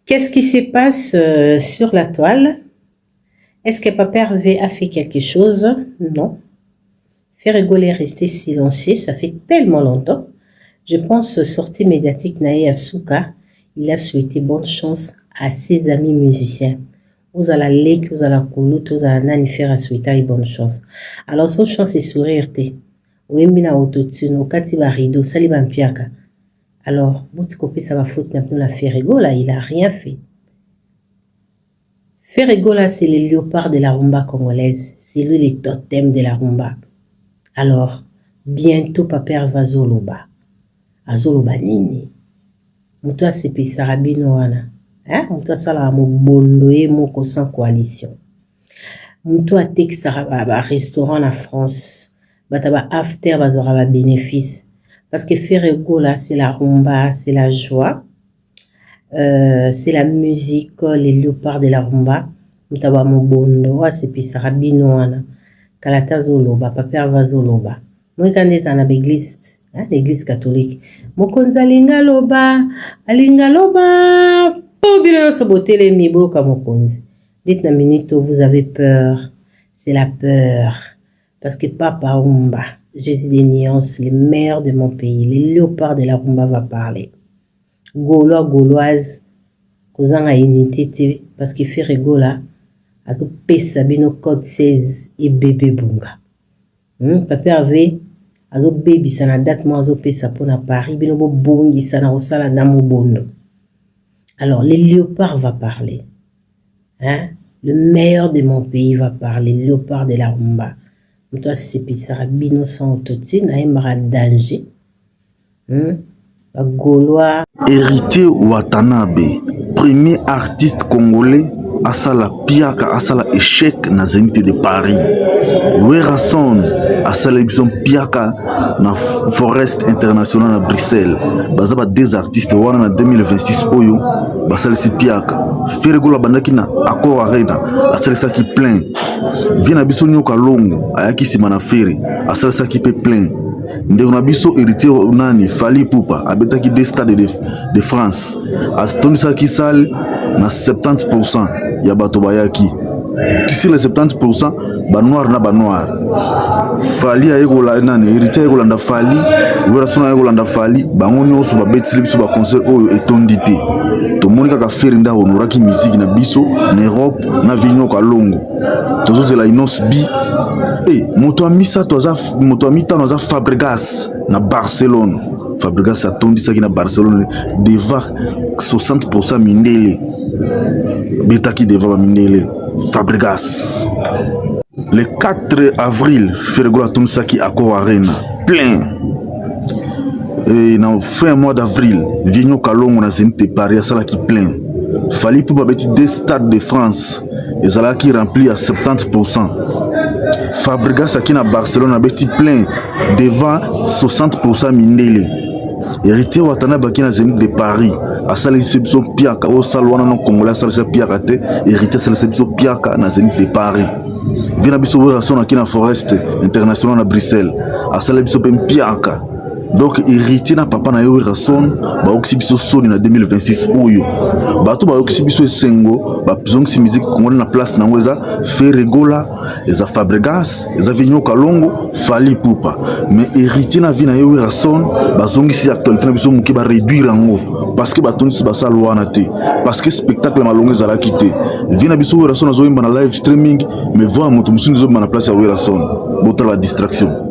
Qu'est-ce qui se passe sur la toile? Est-ce que Papa Hervé a fait quelque chose? Non. Ferrego est resté silencieux, ça fait tellement longtemps. Je pense sortie médiatique Nae Asuka, il a souhaité bonne chance à ses amis musiciens. Vous allez lek, vous allez koulou, vous allez nani faire à souhaiter bonne chance. Alors son chance est sourire te. Ouembina autotune, okati ba rideau, sali ba mpiaka. Alors, votre copie ça va foutre dans la Ferrego là, il a rien fait. Ferrego là, c'est le léopard de la rumba congolaise. C'est lui le totem de la rumba. Alors, bientôt Papa va zoloba. Azoloba nini. Muto asepe sarabino wana. Muto asala mobondo ye moko sans coalition. Muto atek saraba restaurant en France. Bataba after bazora ba bénéfice. Parce que Ferrego là, c'est la rumba, c'est la joie. C'est la musique, les léopards de la rumba. Mutaba mobondo asepe sarabino wana. Kalata zoloba, Papa va zoloba. Moi quand est en l'église, l'église catholique. Mokonza lingaloba, alingaloba. Oh bien se botter les mibo comme mokonzi. Dites na minute vous avez peur. C'est la peur. Parce que Papa Rumba, Jésus des nuances, les maires de mon pays, les léopards de la rumba va parler. Gaulois, gauloise, kozanga unité parce que Ferrego là, azo pesa bino code 16 et bébé bunga. Papa Hervé azo baby sana date mo azo pesa pona Paris bino bo bongi sana osala na mobondo. Alors les léopards va parler. Le meilleur de mon pays va parler, le léopard de la rumba. Toi c'est pisara bino sans autotune, aimera danger. Gaulois. Héritier Watanabe, premier artiste congolais asala piaka asala échec na Zénith de Paris. Werason asala bison piaka na Forest International na Bruxelles. Bazaba deux artistes wana na 2026 oyo basala si piaka. Ferrego la bandaki na Accor Arena asala saki plein. Viena biso nyoka longo ayaki sima na Ferry asala saki pe plein. Ndeko na biso héritier nani Fally Ipupa abetaki des stades de France. Atondisaki salle na 70% ya bato bayaki. Tu sais les 70% ba noir na ba noir. Fally ayekola nani héritier ayekolanda Fally, Werason ayekolanda Fally, bango nyonso ba betili biso ba concert oyo etondi te. Tomoni kaka Ferry nda honoraki musique na biso na Europe na vinyoka longo. Tozozela inos bi moto amisa toza moto amita noza Fabregas na Barcelone. Fabregas atondisaki na Barcelone deva 60% mindele. Betaki deva mindele Fabregas. Le 4 avril, Ferrego atondisaki Accor Arena plein. Et na fin mois d'avril, Vigno Kalongo na Zénith de Paris asalaki plein. Fally Ipupa beti des stades de France. Ezalaki rempli à 70%. Fabregas aki na Barcelone abeti plein devant 60% mindele. Héritier Watanabe aki na Zénith de Paris asali biso piaka o salwana no congolais asali piaka te. Héritier asali biso piaka na Zénith de Paris. Vina biso Werason aki na Forest International na Bruxelles asali biso pe piaka. Donc héritier na papa na Werason ba oksi biso soni na 2026 oyo bato ba oksi biso esengo ba zongi musique congolais na place na ngweza Ferrego la eza Fabregas eza Vigno Kalongo Fally Ipupa mais héritier na vina Werason ba zongi si actualité na biso muki ba réduire ngo parce que batonisi ba salwana te parce que spectacle malongo ezala quitté vina biso Werason azo imba na live streaming mais voir moto musungi zo na place ya Werason bota la distraction.